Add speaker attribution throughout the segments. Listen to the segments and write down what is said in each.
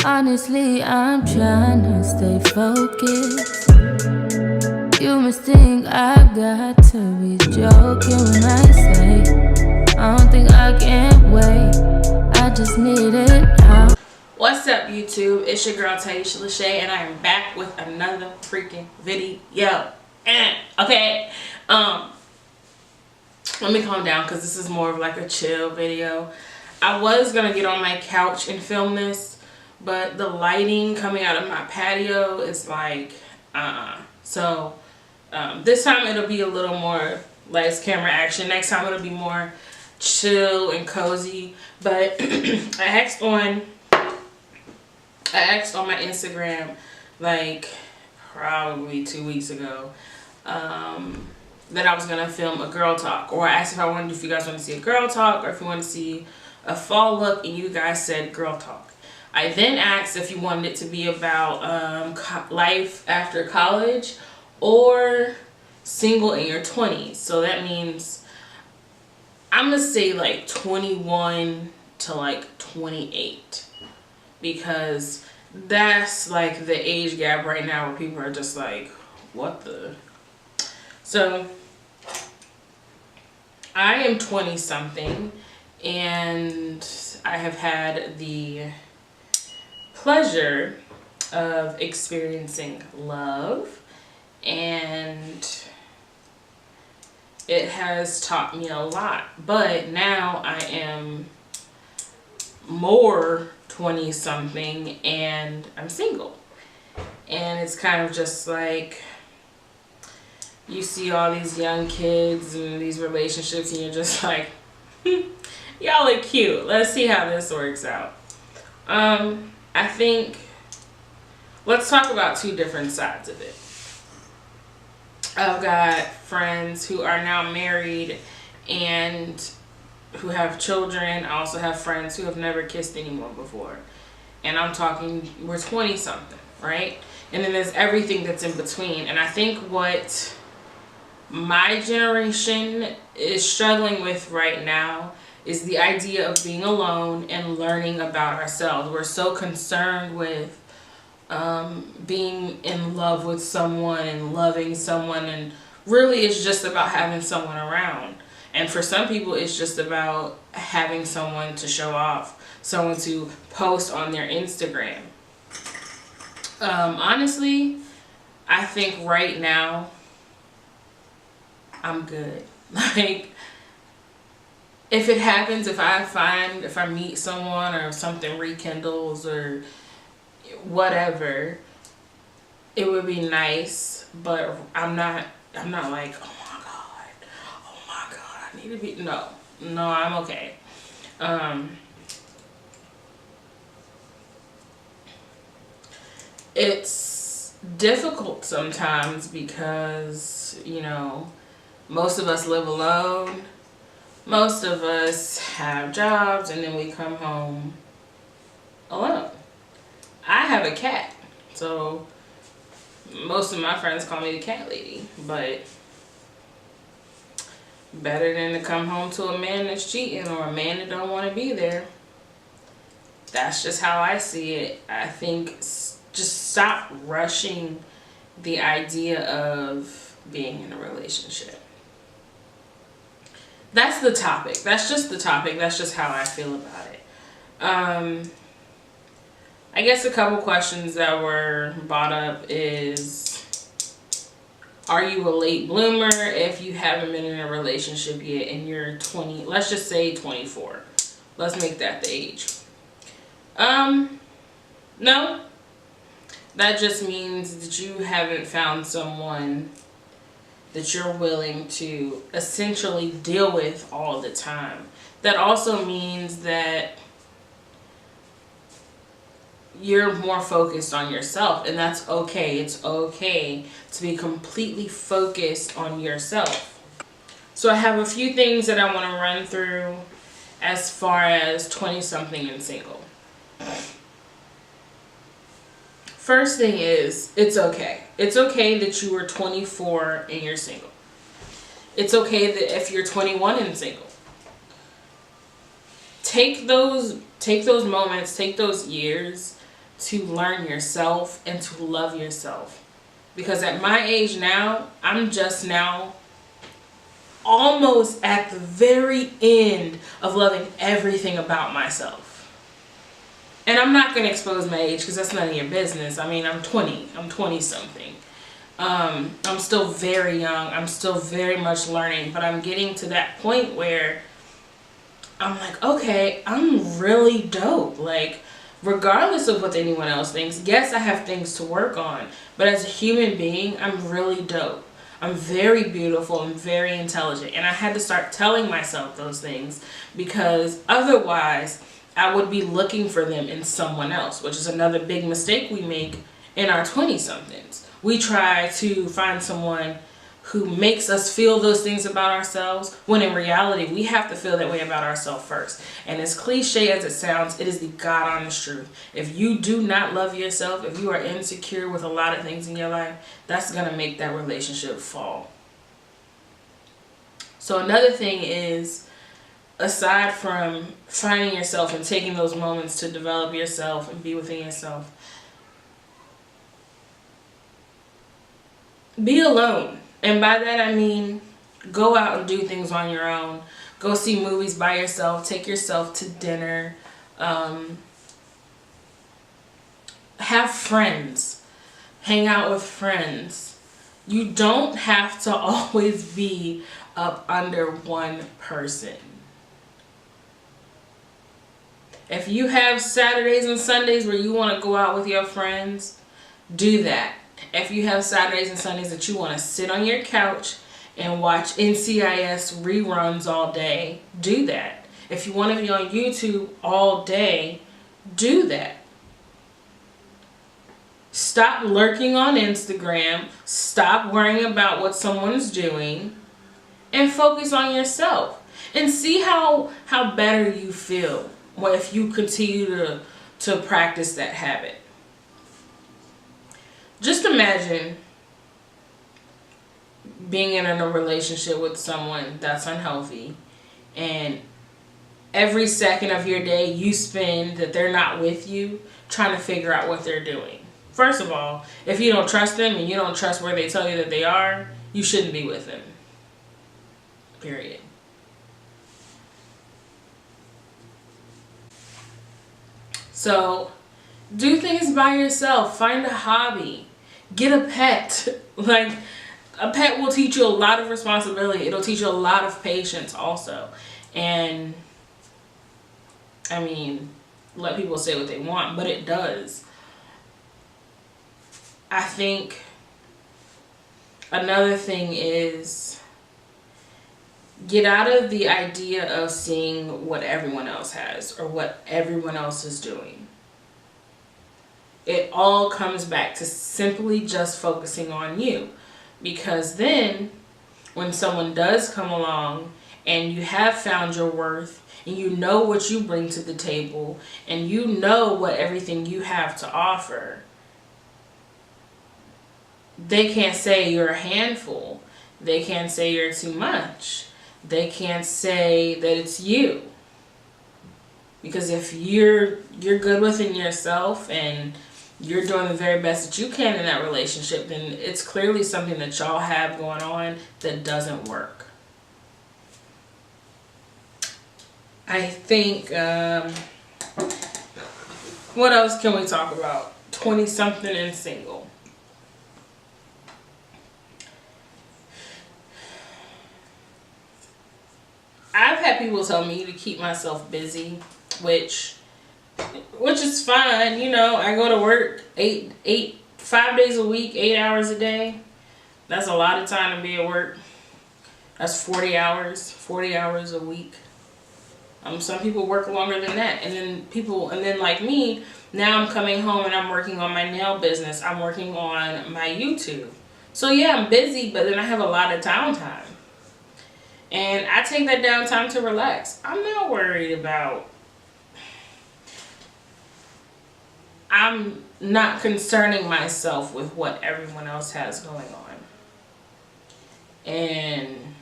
Speaker 1: Honestly, I'm trying to stay focused. You must think I got to be joking when I say I don't think I can wait. I just need it now.
Speaker 2: What's up, YouTube? It's your girl Taisha LaShey, and I am back with another freaking video. Okay, let me calm down because this is more of like a chill video. I was gonna get on my couch and film this, but the lighting coming out of my patio is like, So this time it'll be a little more lights, camera, action. Next time it'll be more chill and cozy. But I asked on my Instagram like probably 2 weeks ago that I was gonna film a girl talk, or I asked if you guys want to see a girl talk or if you want to see a fall look, and you guys said girl talk. I then asked if you wanted it to be about life after college or single in your 20s. So that means I'm gonna say like 21 to like 28, because that's like the age gap right now where people are just like, what the? So I am 20 something, and I have had the pleasure of experiencing love, and it has taught me a lot. But now I am more 20 something and I'm single, and it's kind of just like you see all these young kids and these relationships and you're just like, y'all are cute, let's see how this works out. I think let's talk about two different sides of it. I've got friends who are now married and who have children. I also have friends who have never kissed anyone before. And I'm talking, we're 20 something, right? And then there's everything that's in between. And I think what my generation is struggling with right now is the idea of being alone and learning about ourselves. We're so concerned with being in love with someone and loving someone, and really it's just about having someone around. And for some people it's just about having someone to show off, someone to post on their Instagram. Honestly, I think right now I'm good. Like, if it happens, if I meet someone or something rekindles or whatever, it would be nice, but I'm not like, oh my god, I need to be, no, I'm okay. It's difficult sometimes because, you know, most of us live alone. Most of us have jobs, and then we come home alone. I have a cat, so most of my friends call me the cat lady, but better than to come home to a man that's cheating or a man that don't want to be there. That's just how I see it. I think just stop rushing the idea of being in a relationship. That's the topic. That's just the topic. That's just how I feel about it. I guess a couple questions that were brought up is, are you a late bloomer if you haven't been in a relationship yet and you're 20, let's just say 24. Let's make that the age. No. That just means that you haven't found someone that you're willing to essentially deal with all the time. That also means that you're more focused on yourself, and that's okay. It's okay to be completely focused on yourself. So I have a few things that I want to run through as far as 20-something and single. First thing is, it's okay. It's okay that you were 24 and you're single. It's okay that if you're 21 and single. take those moments, take those years to learn yourself and to love yourself. Because at my age now, I'm just now almost at the very end of loving everything about myself. And I'm not going to expose my age because that's none of your business. I mean, I'm 20. I'm 20 something. I'm still very young. I'm still very much learning. But I'm getting to that point where I'm like, okay, I'm really dope. Like, regardless of what anyone else thinks, yes, I have things to work on. But as a human being, I'm really dope. I'm very beautiful and very intelligent. And I had to start telling myself those things because otherwise I would be looking for them in someone else, which is another big mistake we make in our 20-somethings. We try to find someone who makes us feel those things about ourselves, when in reality, we have to feel that way about ourselves first. And as cliche as it sounds, it is the God-honest truth. If you do not love yourself, if you are insecure with a lot of things in your life, that's going to make that relationship fall. So another thing is, aside from finding yourself and taking those moments to develop yourself and be within yourself, be alone. And by that I mean go out and do things on your own. Go see movies by yourself. Take yourself to dinner. Have friends. Hang out with friends. You don't have to always be up under one person. If you have Saturdays and Sundays where you want to go out with your friends, do that. If you have Saturdays and Sundays that you want to sit on your couch and watch NCIS reruns all day, do that. If you want to be on YouTube all day, do that. Stop lurking on Instagram. Stop worrying about what someone's doing and focus on yourself. And see how better you feel if you continue to practice that habit. Just imagine being in a relationship with someone that's unhealthy, and every second of your day you spend that they're not with you trying to figure out what they're doing. First of all, if you don't trust them and you don't trust where they tell you that they are, you shouldn't be with them. Period. So, do things by yourself. Find a hobby. Get a pet. Like, a pet will teach you a lot of responsibility. It'll teach you a lot of patience also. And, I mean, let people say what they want, but it does. I think another thing is get out of the idea of seeing what everyone else has or what everyone else is doing. It all comes back to simply just focusing on you. Because then, when someone does come along and you have found your worth and you know what you bring to the table and you know what everything you have to offer, they can't say you're a handful. They can't say you're too much. They can't say that it's you. Because if you're good within yourself and you're doing the very best that you can in that relationship, then it's clearly something that y'all have going on that doesn't work. I think, what else can we talk about? 20-something and single. I've had people tell me to keep myself busy, which is fine. You know, I go to work 5 days a week, 8 hours a day. That's a lot of time to be at work. That's 40 hours a week. Some people work longer than that. And then like me, now I'm coming home and I'm working on my nail business. I'm working on my YouTube. So yeah, I'm busy, but then I have a lot of downtime. And I take that downtime to relax. I'm not worried about... I'm not concerning myself with what everyone else has going on. And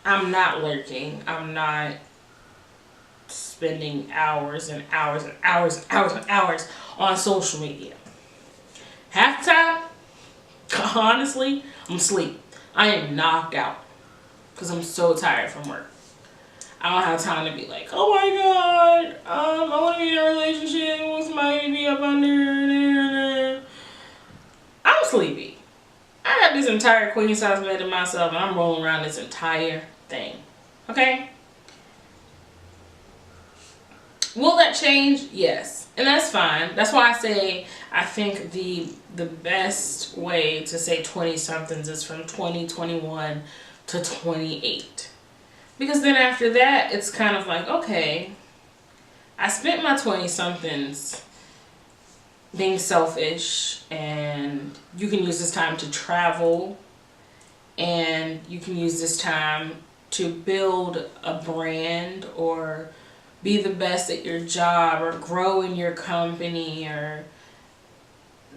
Speaker 2: I'm not lurking. I'm not spending hours and hours and hours and hours and hours on social media. Half the time, honestly, I'm asleep. I am knocked out because I'm so tired from work. I don't have time to be like, oh my god, I want to be in a relationship with somebody to be up under. I'm sleepy. I got this entire queen size bed to myself, and I'm rolling around this entire thing. Okay? Will that change? Yes. And that's fine. That's why I say I think the best way to say 20-somethings is from 2021 to 28. Because then after that, it's kind of like, okay, I spent my 20-somethings being selfish, and you can use this time to travel, and you can use this time to build a brand or be the best at your job or grow in your company. Or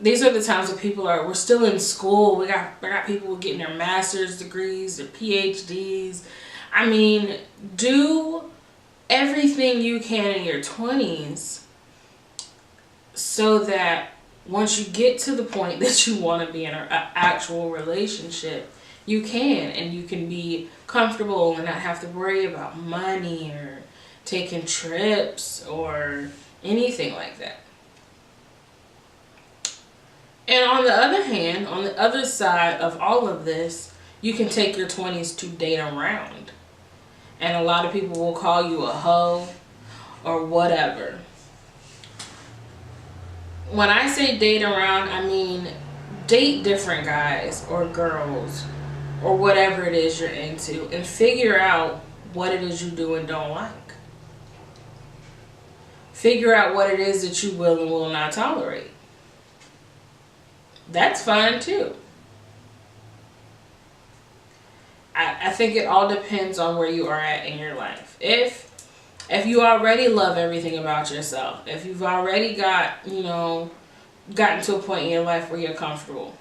Speaker 2: these are the times that we're still in school. We got people getting their master's degrees, their PhDs. I mean, do everything you can in your 20s so that once you get to the point that you want to be in an actual relationship, you can, and you can be comfortable and not have to worry about money or taking trips or anything like that. And on the other hand, on the other side of all of this, you can take your 20s to date around. And a lot of people will call you a hoe or whatever. When I say date around, I mean date different guys or girls or whatever it is you're into, and figure out what it is you do and don't like. Figure out what it is that you will and will not tolerate. That's fine too. I think it all depends on where you are at in your life. If you already love everything about yourself, if you've already gotten to a point in your life where you're comfortable,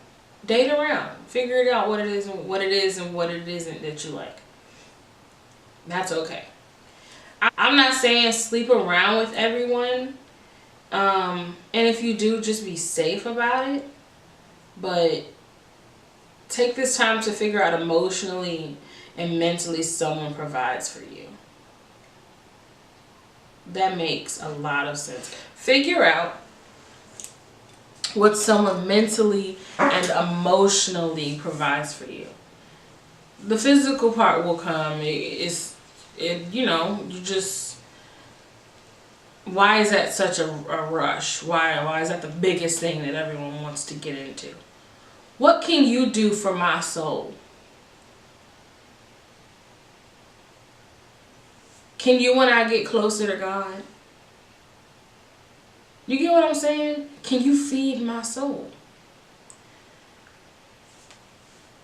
Speaker 2: date around. Figure it out what it is and what it isn't that you like. That's okay. I'm not saying sleep around with everyone. And if you do, just be safe about it. But take this time to figure out emotionally and mentally someone provides for you. That makes a lot of sense. Figure out what someone mentally and emotionally provides for you. The physical part will come. Why is that such a rush? Why is that the biggest thing that everyone wants to get into? What can you do for my soul? Can you and I get closer to God? You get what I'm saying? Can you feed my soul?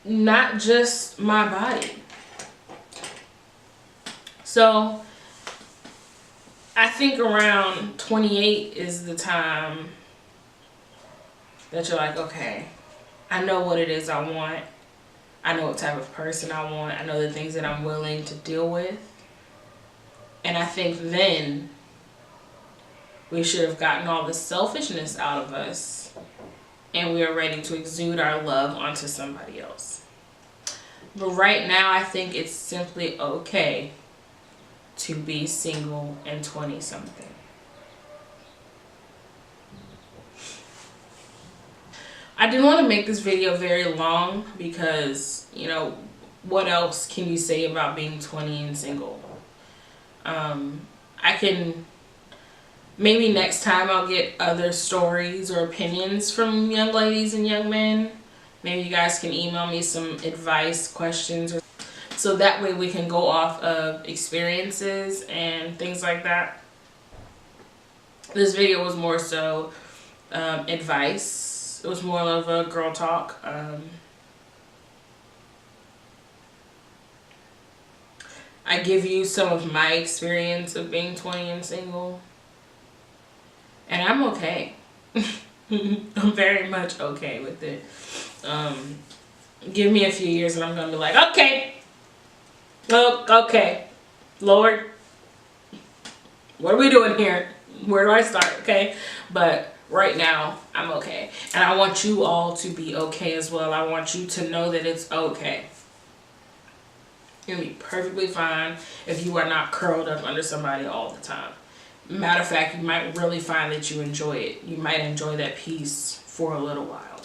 Speaker 2: Not just my body. So I think around 28 is the time that you're like, okay, I know what it is I want. I know what type of person I want. I know the things that I'm willing to deal with. And I think then we should have gotten all the selfishness out of us, and we are ready to exude our love onto somebody else. But right now, I think it's simply okay to be single and 20-something. I didn't want to make this video very long because, what else can you say about being 20 and single? I can, maybe next time I'll get other stories or opinions from young ladies and young men. Maybe you guys can email me some advice, questions, so that way we can go off of experiences and things like that. This video was more so advice. It was more of a girl talk. I give you some of my experience of being 20 and single. And I'm okay. I'm very much okay with it. Give me a few years and I'm going to be like, okay, Oh, okay. Lord, what are we doing here? Where do I start? Okay. But right now, I'm okay. And I want you all to be okay as well. I want you to know that it's okay. You'll be perfectly fine if you are not curled up under somebody all the time. Matter of fact, you might really find that you enjoy it. You might enjoy that peace for a little while.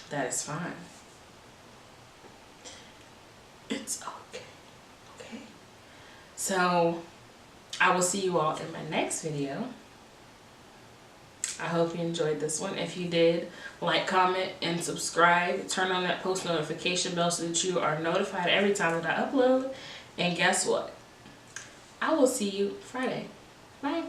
Speaker 2: That is fine. It's okay. Okay. So, I will see you all in my next video. I hope you enjoyed this one. If you did, like, comment, and subscribe. Turn on that post notification bell so that you are notified every time that I upload. And guess what? I will see you Friday. Bye.